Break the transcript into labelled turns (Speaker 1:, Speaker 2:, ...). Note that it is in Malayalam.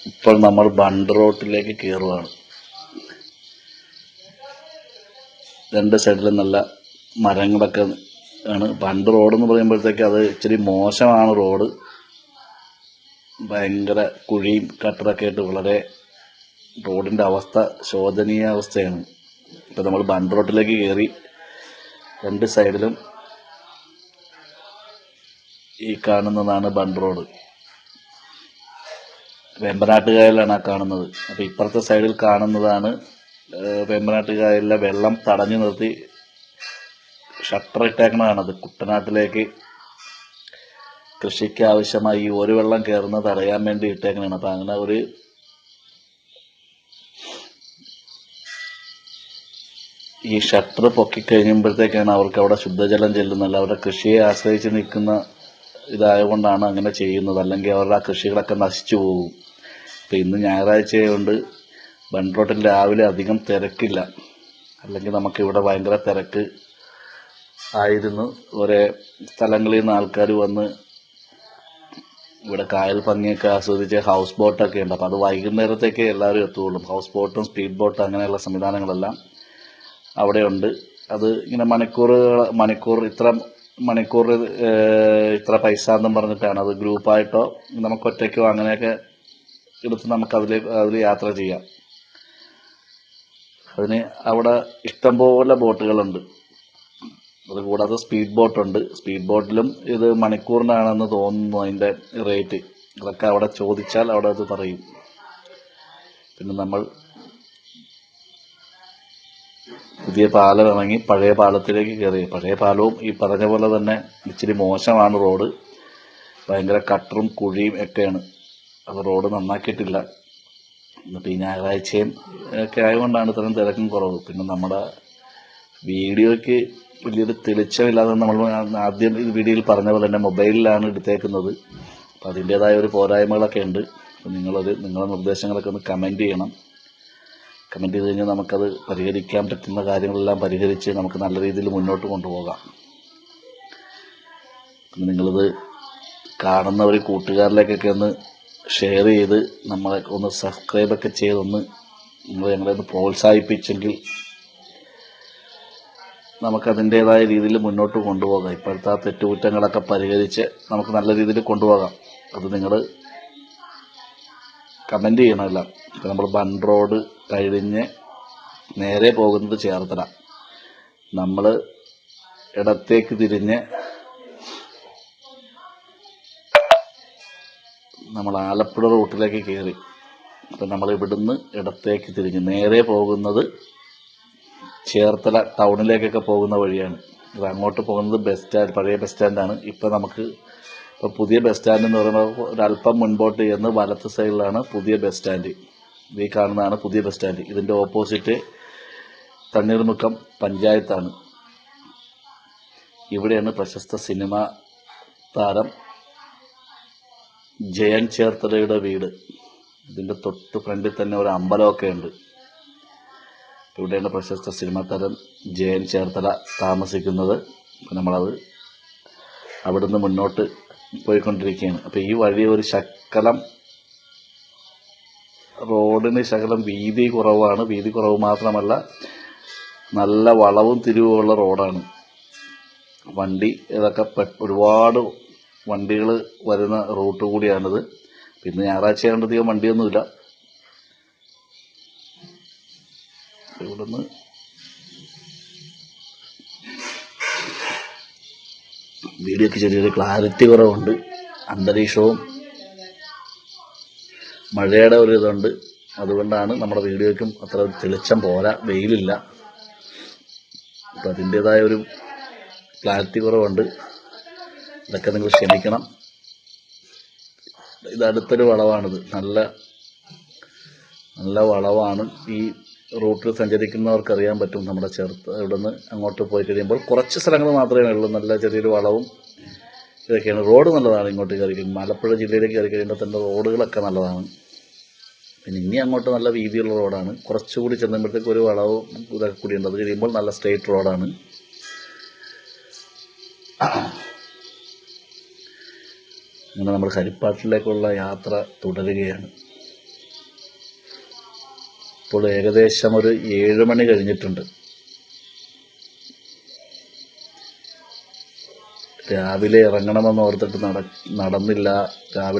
Speaker 1: ഇപ്പോൾ നമ്മൾ ബണ്ട് റോട്ടിലേക്ക് കയറുകയാണ്. രണ്ട് സൈഡിലും നല്ല മരങ്ങളൊക്കെ ആണ്. ബണ്ട് റോഡ് എന്ന് പറയുമ്പോഴത്തേക്ക് അത് ഇച്ചിരി മോശമാണ്. റോഡ് ഭയങ്കര കുഴിയും കട്ടറൊക്കെ ആയിട്ട് വളരെ റോഡിൻ്റെ അവസ്ഥ ശോചനീയ അവസ്ഥയാണ്. ഇപ്പം നമ്മൾ ബണ്ട് റോട്ടിലേക്ക് കയറി. രണ്ട് സൈഡിലും ഈ കാണുന്നതാണ് ബണ്ട് റോഡ്. വെമ്പനാട്ടുകായലാണ് ആ കാണുന്നത്. അപ്പം ഇപ്പുറത്തെ സൈഡിൽ കാണുന്നതാണ് വെമ്പനാട്ടുകായലിലെ വെള്ളം തടഞ്ഞു നിർത്തി ഷട്ടർ ഇട്ടേക്കണതാണത്. കുട്ടനാട്ടിലേക്ക് കൃഷിക്ക് ആവശ്യമായി ഈ ഒരു വെള്ളം കയറുന്നത് തടയാൻ വേണ്ടി ഇട്ടേക്കണതാണ്. അപ്പം അങ്ങനെ ഒരു ഈ ഷട്ടർ പൊക്കിക്കഴിയുമ്പോഴത്തേക്കാണ് അവർക്ക് അവിടെ ശുദ്ധജലം ചെല്ലുന്നല്ല. അവരുടെ കൃഷിയെ ആശ്രയിച്ച് നിൽക്കുന്ന ഇതായതുകൊണ്ടാണ് അങ്ങനെ ചെയ്യുന്നത്. അല്ലെങ്കിൽ അവരുടെ ആ കൃഷികളൊക്കെ നശിച്ചു പോകും. ഇപ്പം ഇന്ന് ഞായറാഴ്ചയായതുകൊണ്ട് ബണ്ട് റോട്ടിൽ രാവിലെ അധികം തിരക്കില്ല. അല്ലെങ്കിൽ നമുക്കിവിടെ ഭയങ്കര തിരക്ക് ആയിരുന്നു. ഒരേ സ്ഥലങ്ങളിൽ നിന്ന് ആൾക്കാർ വന്ന് ഇവിടെ കായൽ ഭംഗിയൊക്കെ ആസ്വദിച്ച് ഹൗസ് ബോട്ടൊക്കെ ഉണ്ട്. അപ്പം അത് വൈകുന്നേരത്തേക്ക് എല്ലാവരും എത്തുകയുള്ളൂ. ഹൗസ് ബോട്ടും സ്പീഡ് ബോട്ടും അങ്ങനെയുള്ള സംവിധാനങ്ങളെല്ലാം അവിടെയുണ്ട്. അത് ഇങ്ങനെ മണിക്കൂർ ഇത്ര മണിക്കൂർ ഇത്ര പൈസ എന്നും പറഞ്ഞിട്ടാണ്. അത് ഗ്രൂപ്പായിട്ടോ നമുക്ക് ഒറ്റയ്ക്കോ അങ്ങനെയൊക്കെ എടുത്ത് നമുക്ക് അതിൽ യാത്ര ചെയ്യാം. അതിന് അവിടെ ഇഷ്ടംപോലെ ബോട്ടുകളുണ്ട്. അതുകൂടാതെ സ്പീഡ് ബോട്ടുണ്ട്. സ്പീഡ് ബോട്ടിലും ഇത് മണിക്കൂറിനാണെന്ന് തോന്നുന്നു അതിൻ്റെ റേറ്റ്. അതൊക്കെ അവിടെ ചോദിച്ചാൽ അവിടെ അത് പറയും. പിന്നെ നമ്മൾ പുതിയ പാലം ഇറങ്ങി പഴയ പാലത്തിലേക്ക് കയറി. പഴയ പാലവും ഈ പറഞ്ഞ പോലെ തന്നെ ഇച്ചിരി മോശമാണ് റോഡ്. ഭയങ്കര കട്ടറും കുഴിയും ഒക്കെയാണ്. അത് റോഡ് നന്നാക്കിയിട്ടില്ല. എന്നിട്ട് ഈ ഞായറാഴ്ചയും ഒക്കെ ആയതുകൊണ്ടാണ് ഇത്രയും തിരക്കും കുറവ്. പിന്നെ നമ്മുടെ വീഡിയോയ്ക്ക് വലിയൊരു തെളിച്ചമില്ലാതെ നമ്മൾ ആദ്യം ഈ വീഡിയോയിൽ പറഞ്ഞ പോലെ തന്നെ മൊബൈലിലാണ് എടുത്തേക്കുന്നത്. അപ്പം അതിൻ്റേതായ ഒരു പോരായ്മകളൊക്കെ ഉണ്ട്. അപ്പം നിങ്ങളുടെ നിർദ്ദേശങ്ങളൊക്കെ ഒന്ന് കമൻറ്റ് ചെയ്യണം. കമൻറ്റ് ചെയ്ത് കഴിഞ്ഞാൽ നമുക്കത് പരിഹരിക്കാൻ പറ്റുന്ന കാര്യങ്ങളെല്ലാം പരിഹരിച്ച് നമുക്ക് നല്ല രീതിയിൽ മുന്നോട്ട് കൊണ്ടുപോകാം. പിന്നെ നിങ്ങളിത് കാണുന്ന ഒരു കൂട്ടുകാരിലേക്കൊക്കെ ഒന്ന് ഷെയർ ചെയ്ത് നമ്മളെ ഒന്ന് സബ്സ്ക്രൈബൊക്കെ ചെയ്തൊന്ന് ഞങ്ങളെ ഒന്ന് പ്രോത്സാഹിപ്പിച്ചെങ്കിൽ നമുക്കതിൻ്റേതായ രീതിയിൽ മുന്നോട്ട് കൊണ്ടുപോകാം. ഇപ്പോഴത്തെ ആ തെറ്റുകുറ്റങ്ങളൊക്കെ പരിഹരിച്ച് നമുക്ക് നല്ല രീതിയിൽ കൊണ്ടുപോകാം. അത് നിങ്ങൾ കമൻറ്റ് ചെയ്യണമല്ല. ഇപ്പം നമ്മൾ ബണ്ട് റോഡ് കഴിഞ്ഞ് നേരെ പോകുന്നത് ചേർത്തല. നമ്മൾ ഇടത്തേക്ക് തിരിഞ്ഞ് നമ്മൾ ആലപ്പുഴ റൂട്ടിലേക്ക് കയറി. അപ്പം നമ്മൾ ഇവിടുന്ന് ഇടത്തേക്ക് തിരിഞ്ഞ് നേരെ പോകുന്നത് ചേർത്തല ടൗണിലേക്കൊക്കെ പോകുന്ന വഴിയാണ്. ഇത് അങ്ങോട്ട് പോകുന്നത് പഴയ ബസ് സ്റ്റാൻഡാണ്. ഇപ്പം പുതിയ ബസ് സ്റ്റാൻഡ് എന്ന് പറയുമ്പോൾ ഒരല്പം മുൻപോട്ട് ചെന്ന് വലത്ത് സൈഡിലാണ് പുതിയ ബസ് സ്റ്റാൻഡ്. ഈ കാണുന്നതാണ് പുതിയ ബസ് സ്റ്റാൻഡ്. ഇതിൻ്റെ ഓപ്പോസിറ്റ് തണ്ണീർമുക്കം പഞ്ചായത്താണ്. ഇവിടെയാണ് പ്രശസ്ത സിനിമാ താരം ജയൻ ചേർത്തലയുടെ വീട്. ഇതിൻ്റെ തൊട്ട് ഫ്രണ്ടിൽ തന്നെ ഒരു അമ്പലമൊക്കെ ഉണ്ട്. ഇവിടെയാണ് പ്രശസ്ത സിനിമാ താരം ജയൻ ചേർത്തല താമസിക്കുന്നത്. നമ്മളത് അവിടുന്ന് മുന്നോട്ട് പോയിക്കൊണ്ടിരിക്കുകയാണ്. അപ്പോൾ ഈ വഴി ഒരു റോഡിന് ശകലം വീതി കുറവാണ്. വീതി കുറവ് മാത്രമല്ല നല്ല വളവും തിരിവുമുള്ള റോഡാണ്. ഒരുപാട് വണ്ടികൾ വരുന്ന റൂട്ട് കൂടിയാണിത്. പിന്നെ ഞായറാഴ്ച ആയതുകൊണ്ടധികം വണ്ടിയൊന്നുമില്ല. ഇവിടുന്ന് വീഡിയോക്ക് ചെറിയൊരു ക്ലാരിറ്റി കുറവുണ്ട്. അന്തരീക്ഷവും മഴയുടെ ഒരു ഇതുണ്ട്. അതുകൊണ്ടാണ് നമ്മുടെ വീഡിയോയ്ക്കും അത്ര തെളിച്ചം പോരാ. വെയിലില്ല. അപ്പം അതിൻ്റേതായ ഒരു ക്ലാരിറ്റി കുറവുണ്ട്. ഇതൊക്കെ നിങ്ങൾ ക്ഷമിക്കണം. ഇത് അടുത്തൊരു വളവാണിത്. നല്ല വളവാണ്. ഈ റൂട്ടിൽ സഞ്ചരിക്കുന്നവർക്ക് അറിയാൻ പറ്റും. നമ്മുടെ ഇവിടുന്ന് അങ്ങോട്ട് പോയി കഴിയുമ്പോൾ കുറച്ച് സ്ഥലങ്ങൾ മാത്രമേ ഉള്ളൂ നല്ല ചെറിയൊരു വളവും ഇതൊക്കെയാണ്. റോഡ് നല്ലതാണ്. ഇങ്ങോട്ട് കയറി കഴിയുമ്പോൾ ആലപ്പുഴ ജില്ലയിലേക്ക് കയറി കഴിയുമ്പോൾ തന്നെ റോഡുകളൊക്കെ നല്ലതാണ്. പിന്നെ ഇനി അങ്ങോട്ട് നല്ല വീതിയുള്ള റോഡാണ്. കുറച്ചുകൂടി ചെല്ലുമ്പോഴത്തേക്ക് ഒരു വളവും ഇതൊക്കെ കൂടിയുണ്ട്. അത് കഴിയുമ്പോൾ നല്ല സ്ട്രെയിറ്റ് റോഡാണ്. അങ്ങനെ നമ്മൾ ഹരിപ്പാട്ടിലേക്കുള്ള യാത്ര തുടരുകയാണ്. ഇപ്പോൾ ഏകദേശം ഒരു 7 മണി കഴിഞ്ഞിട്ടുണ്ട്. രാവിലെ ഇറങ്ങണമെന്ന് ഓർത്തിട്ട് നടന്നില്ല. രാവിലെ